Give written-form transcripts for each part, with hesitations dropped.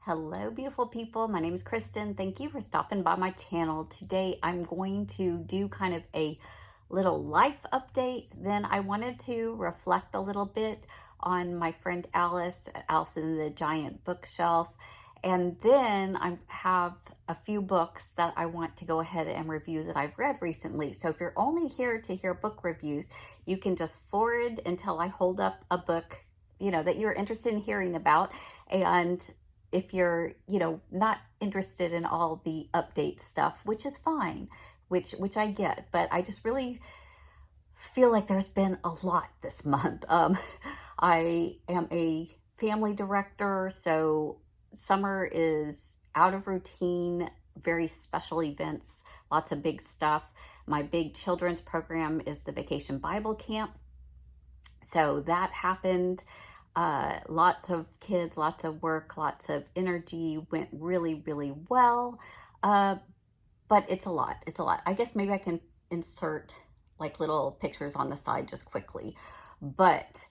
Hello, beautiful people. My name is Kristen. Thank you for stopping by my channel. Today, I'm going to do kind of a little life update. Then I wanted to reflect a little bit on my friend Alice in the Giant Bookshelf. And then I have a few books that I want to go ahead and review that I've read recently. So if you're only here to hear book reviews, you can just forward until I hold up a book, that you're interested in hearing about. And if you're, not interested in all the update stuff, which is fine, which I get, but I just really feel like there's been a lot this month. I am a family director, so summer is out of routine, very special events, lots of big stuff. My big children's program is the Vacation Bible Camp. So that happened. Lots of kids, lots of work, lots of energy, went really, really well. But it's a lot. It's a lot. I guess maybe I can insert like little pictures on the side just quickly. But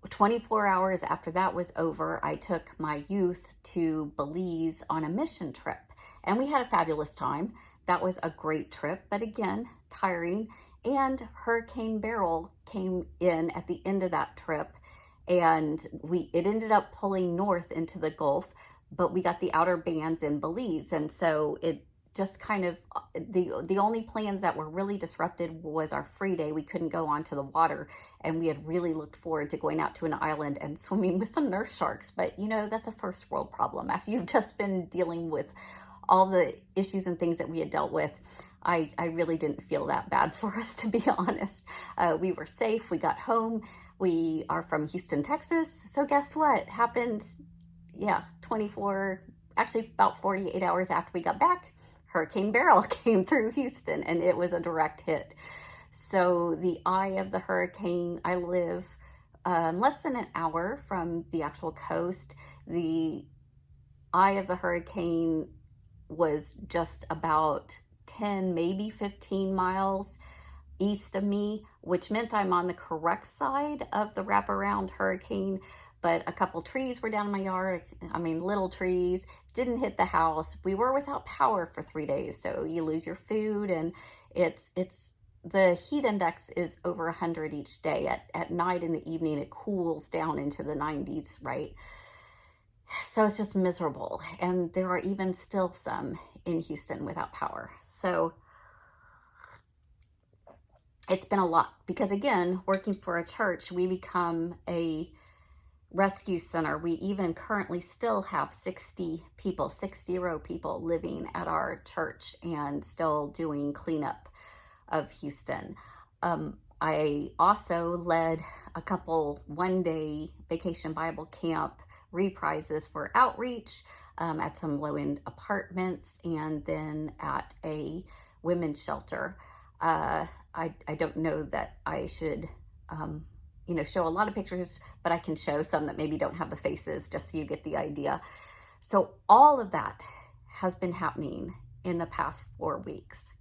24 hours after that was over, I took my youth to Belize on a mission trip. And we had a fabulous time. That was a great trip, but again, tiring. And Hurricane Beryl came in at the end of that trip. And it ended up pulling north into the Gulf, but we got the outer bands in Belize. And so it just kind of, the only plans that were really disrupted was our free day. We couldn't go onto the water, and we had really looked forward to going out to an island and swimming with some nurse sharks. But that's a first world problem. After you've just been dealing with all the issues and things that we had dealt with, I really didn't feel that bad for us, to be honest. We were safe. We got home. We are from Houston, Texas. So guess what happened? Yeah, about 48 hours after we got back, Hurricane Beryl came through Houston, and it was a direct hit. So the eye of the hurricane, I live less than an hour from the actual coast. The eye of the hurricane was just about 10, maybe 15 miles east of me, which meant I'm on the correct side of the wraparound hurricane, but a couple trees were down in my yard. Little trees, didn't hit the house. We were without power for 3 days, so you lose your food, and it's the heat index is over 100 each day. At night in the evening, it cools down into the 90s, right? So it's just miserable, and there are even still some in Houston without power. So it's been a lot because, again, working for a church, we become a rescue center. We even currently still have 60 people living at our church and still doing cleanup of Houston. I also led a couple one-day Vacation Bible Camp reprises for outreach at some low-end apartments, and then at a women's shelter. I don't know that I should, show a lot of pictures, but I can show some that maybe don't have the faces, just so you get the idea. So all of that has been happening in the past 4 weeks.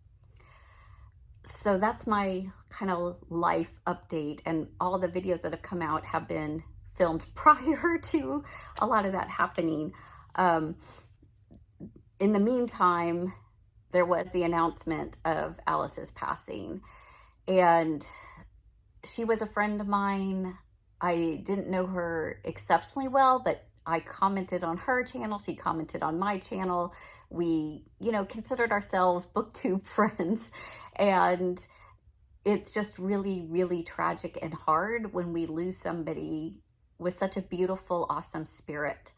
So that's my kind of life update, and all the videos that have come out have been filmed prior to a lot of that happening. In the meantime, there was the announcement of Alice's passing, and she was a friend of mine. I didn't know her exceptionally well, but I commented on her channel. She commented on my channel. We, considered ourselves booktube friends, and it's just really, really tragic and hard when we lose somebody with such a beautiful, awesome spirit.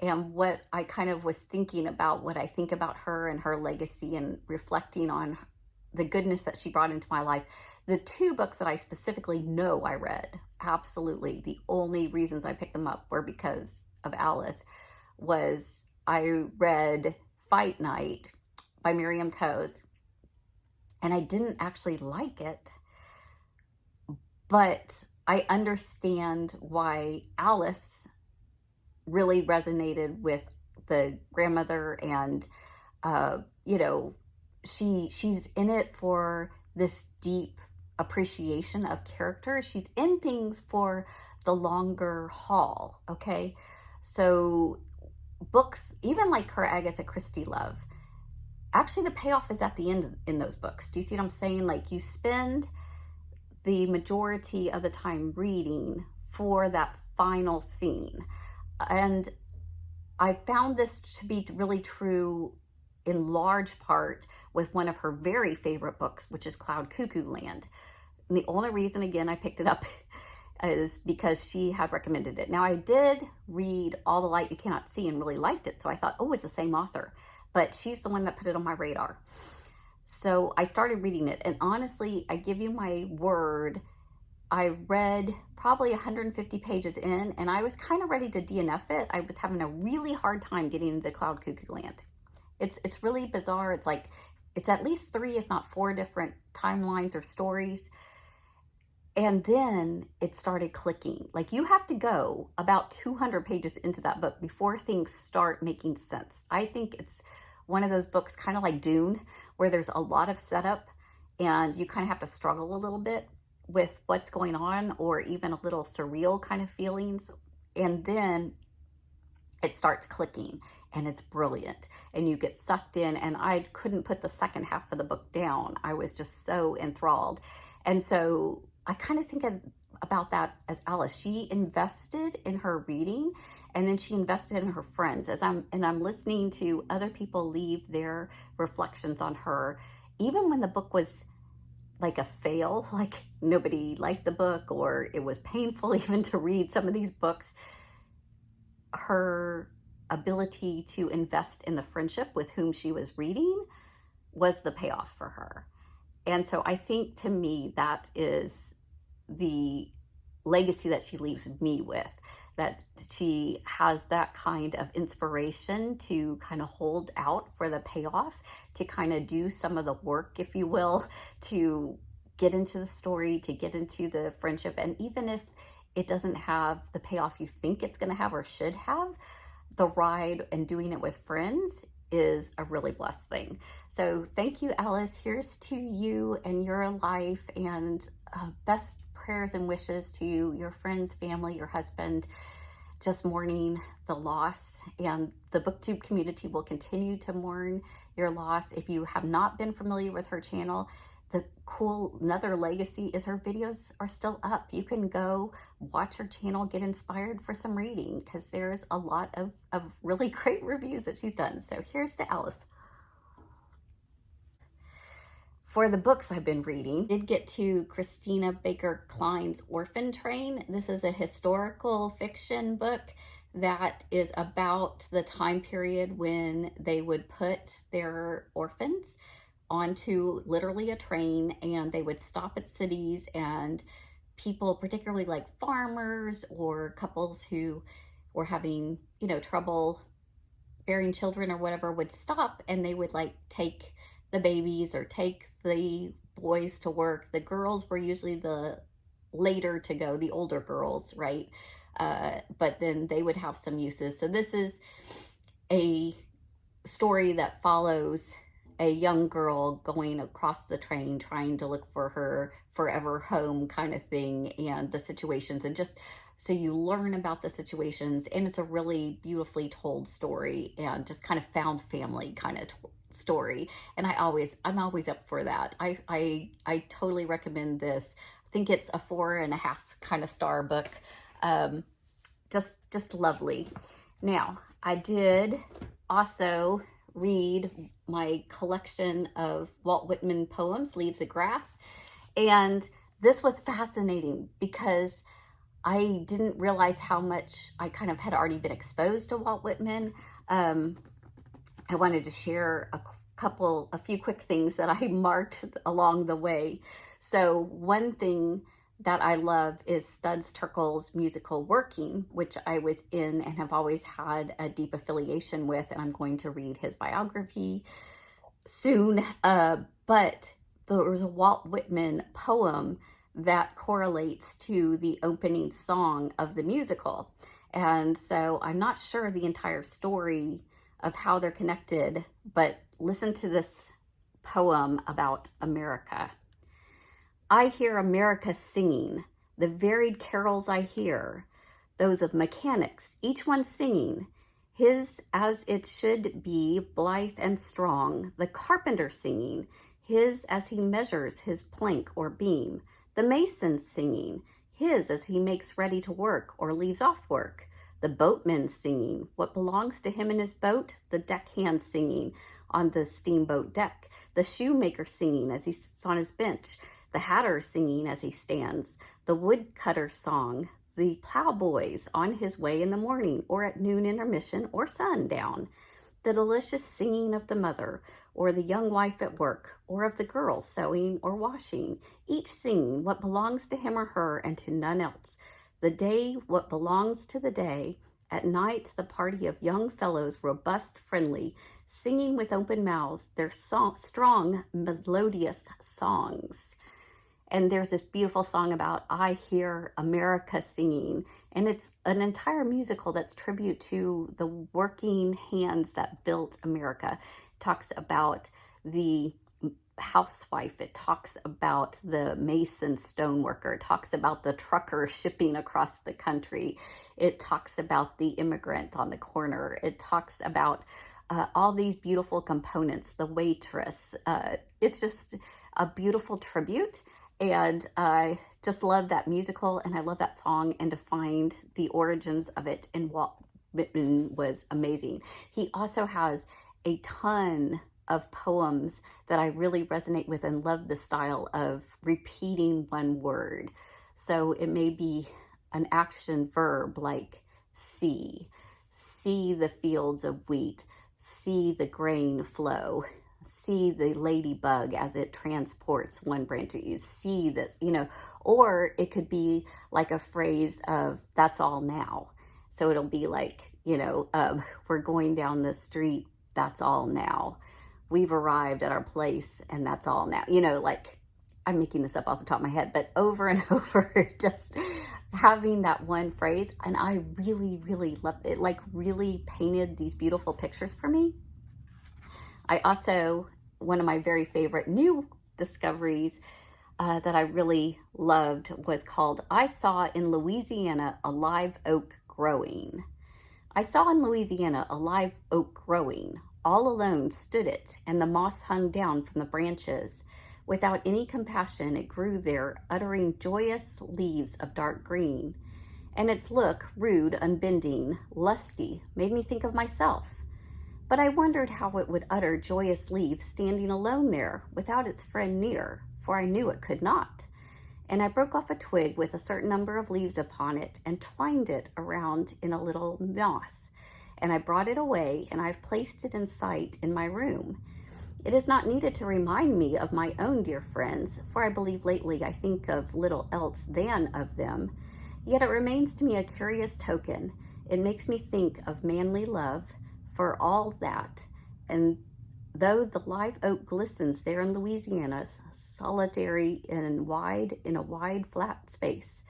And what I kind of was thinking about, what I think about her and her legacy, and reflecting on the goodness that she brought into my life. The 2 books that I specifically know I read, absolutely, the only reasons I picked them up were because of Alice, was I read Fight Night by Miriam Toews, and I didn't actually like it, but I understand why Alice really resonated with the grandmother, and she's in it for this deep appreciation of character. She's in things for the longer haul, okay? So books, even like her Agatha Christie love, actually the payoff is at the end in those books. Do you see what I'm saying? Like, you spend the majority of the time reading for that final scene. And I found this to be really true in large part with one of her very favorite books, which is Cloud Cuckoo Land. And the only reason, again, I picked it up is because she had recommended it. Now, I did read All the Light You Cannot See and really liked it. So I thought, oh, it's the same author. But she's the one that put it on my radar. So I started reading it. And honestly, I give you my word, I read probably 150 pages in, and I was kind of ready to DNF it. I was having a really hard time getting into Cloud Cuckoo Land. It's really bizarre. It's like, it's at least 3, if not 4 different timelines or stories. And then it started clicking. Like, you have to go about 200 pages into that book before things start making sense. I think it's one of those books, kind of like Dune, where there's a lot of setup and you kind of have to struggle a little bit with what's going on, or even a little surreal kind of feelings. And then it starts clicking and it's brilliant and you get sucked in. And I couldn't put the second half of the book down. I was just so enthralled. And so I kind of think about that as Alice. She invested in her reading, and then she invested in her friends. I'm listening to other people leave their reflections on her, even when the book was like a fail, like nobody liked the book, or it was painful even to read some of these books. Her ability to invest in the friendship with whom she was reading was the payoff for her. And so I think, to me, that is the legacy that she leaves me with, that she has that kind of inspiration to kind of hold out for the payoff, to kind of do some of the work, if you will, to get into the story, to get into the friendship. And even if it doesn't have the payoff you think it's going to have or should have, the ride and doing it with friends is a really blessed thing. So thank you, Alice. Here's to you and your life, and best prayers and wishes to you, your friends, family, your husband. Just mourning the loss, and the BookTube community will continue to mourn your loss. If you have not been familiar with her channel, the cool another legacy is her videos are still up. You can go watch her channel, get inspired for some reading, because there's a lot of really great reviews that she's done. So here's to Alice. For the books I've been reading, I did get to Christina Baker Kline's Orphan Train. This is a historical fiction book that is about the time period when they would put their orphans onto literally a train, and they would stop at cities, and people, particularly like farmers or couples who were having, trouble bearing children or whatever, would stop, and they would like take the babies or take the boys to work. The girls were usually the later to go, the older girls, right? But then they would have some uses. So this is a story that follows a young girl going across the train, trying to look for her forever home kind of thing, and the situations, and just so you learn about the situations. And it's a really beautifully told story, and just kind of found family kind of story. And I'm always up for that. I totally recommend this. I think it's a 4.5 kind of star book. Just lovely. Now, I did also read my collection of Walt Whitman poems, Leaves of Grass. And this was fascinating because I didn't realize how much I kind of had already been exposed to Walt Whitman. I wanted to share a few quick things that I marked along the way. So one thing that I love is Studs Terkel's musical Working, which I was in and have always had a deep affiliation with, and I'm going to read his biography soon. But there was a Walt Whitman poem that correlates to the opening song of the musical. And so I'm not sure the entire story of how they're connected, but listen to this poem about America. I hear America singing, the varied carols I hear, those of mechanics, each one singing His as it should be, blithe and strong, the carpenter singing, his as he measures his plank or beam, the mason singing, his as he makes ready to work or leaves off work, the boatman singing, what belongs to him in his boat, the deckhand singing on the steamboat deck, the shoemaker singing as he sits on his bench, the hatter singing as he stands, the woodcutter's song, the plowboys on his way in the morning or at noon intermission or sundown, the delicious singing of the mother or the young wife at work or of the girl sewing or washing, each singing what belongs to him or her and to none else, the day what belongs to the day, at night the party of young fellows robust, friendly, singing with open mouths their strong, melodious songs. And there's this beautiful song about I Hear America Singing. And it's an entire musical that's tribute to the working hands that built America. It talks about the housewife. It talks about the mason stoneworker. It talks about the trucker shipping across the country. It talks about the immigrant on the corner. It talks about all these beautiful components, the waitress. It's just a beautiful tribute. And I just love that musical and I love that song, and to find the origins of it in Walt Whitman was amazing. He also has a ton of poems that I really resonate with and love the style of repeating one word. So it may be an action verb like see the fields of wheat, see the grain flow, see the ladybug as it transports one branch, you see this, or it could be like a phrase of that's all now. So it'll be like, we're going down the street, that's all now. We've arrived at our place and that's all now. Like I'm making this up off the top of my head, but over and over, just having that one phrase. And I really, really loved it, like really painted these beautiful pictures for me. I also, one of my very favorite new discoveries that I really loved was called I Saw in Louisiana a Live Oak Growing. I saw in Louisiana a live oak growing. All alone stood it, and the moss hung down from the branches. Without any compassion, it grew there, uttering joyous leaves of dark green. And its look, rude, unbending, lusty, made me think of myself. But I wondered how it would utter joyous leaves standing alone there without its friend near, for I knew it could not. And I broke off a twig with a certain number of leaves upon it and twined it around in a little moss. And I brought it away, and I've placed it in sight in my room. It is not needed to remind me of my own dear friends, for I believe lately I think of little else than of them. Yet it remains to me a curious token. It makes me think of manly love, for all that, and though the live oak glistens there in Louisiana, solitary and wide in a wide flat space,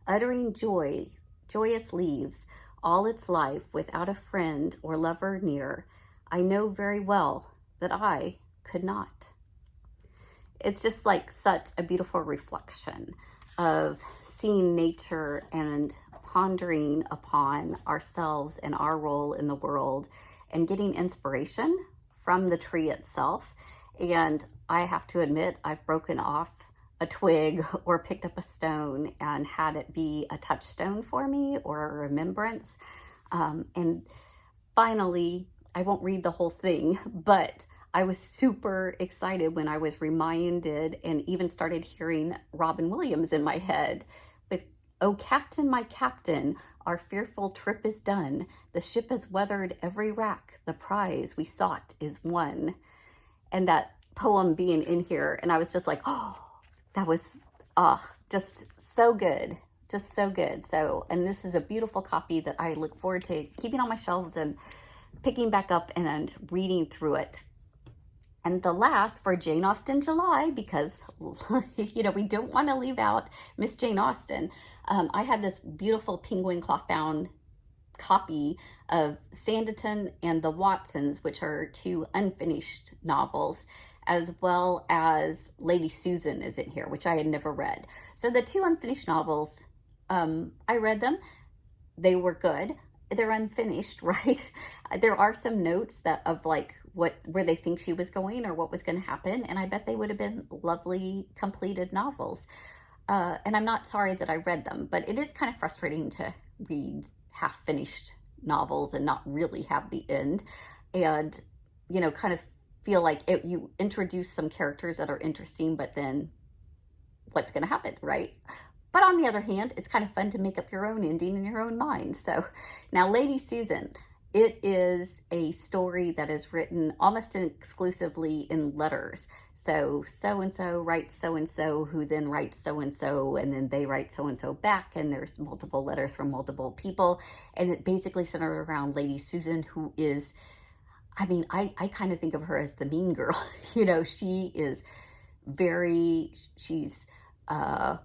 uttering joyous leaves all its life without a friend or lover near, I know very well that I could not. It's just like such a beautiful reflection of seeing nature and pondering upon ourselves and our role in the world, and getting inspiration from the tree itself. And I have to admit, I've broken off a twig or picked up a stone and had it be a touchstone for me or a remembrance. And finally, I won't read the whole thing, but I was super excited when I was reminded and even started hearing Robin Williams in my head with, "Oh, Captain, my Captain, our fearful trip is done. The ship has weathered every rack. The prize we sought is won." And that poem being in here, and I was just like, oh, that was just so good. Just so good. So, and this is a beautiful copy that I look forward to keeping on my shelves and picking back up and reading through it. And the last for Jane Austen July, because, we don't want to leave out Miss Jane Austen. I had this beautiful penguin cloth-bound copy of Sanditon and the Watsons, which are two unfinished novels, as well as Lady Susan is in here, which I had never read. So the two unfinished novels, I read them. They were good. they're unfinished, right? There are some notes that of like where they think she was going or what was going to happen, and I bet they would have been lovely completed novels. And I'm not sorry that I read them, but it is kind of frustrating to read half-finished novels and not really have the end, and kind of feel like you introduce some characters that are interesting, but then what's going to happen, right? But on the other hand, it's kind of fun to make up your own ending in your own mind. So now Lady Susan, it is a story that is written almost exclusively in letters. So so-and-so writes so-and-so, who then writes so-and-so, and then they write so-and-so back, and there's multiple letters from multiple people. And it basically centered around Lady Susan, who is, I kind of think of her as the mean girl. She is she's a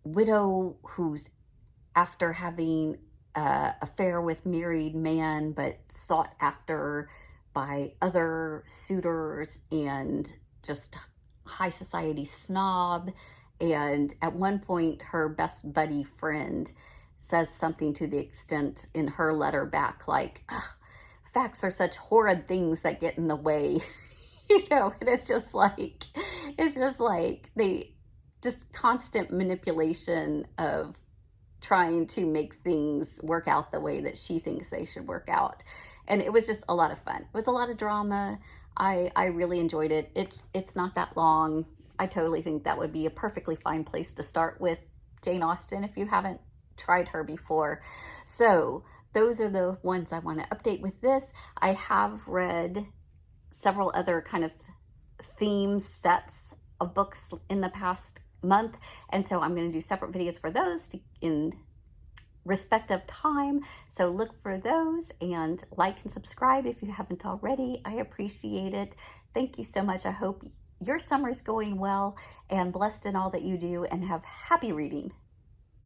widow who's, after having an affair with married man, but sought after by other suitors, and just high society snob. And at one point, her best buddy friend says something to the extent in her letter back, like, facts are such horrid things that get in the way. And it's just like they just constant manipulation of trying to make things work out the way that she thinks they should work out. And it was just a lot of fun. It was a lot of drama. I really enjoyed it. It's not that long. I totally think that would be a perfectly fine place to start with Jane Austen if you haven't tried her before. So those are the ones I want to update with this. I have read several other kind of theme sets of books in the past month, and so I'm going to do separate videos for those in respect of time. So look for those, and like and subscribe if you haven't already. I appreciate it. Thank you so much. I hope your summer is going well and blessed in all that you do, and have happy reading.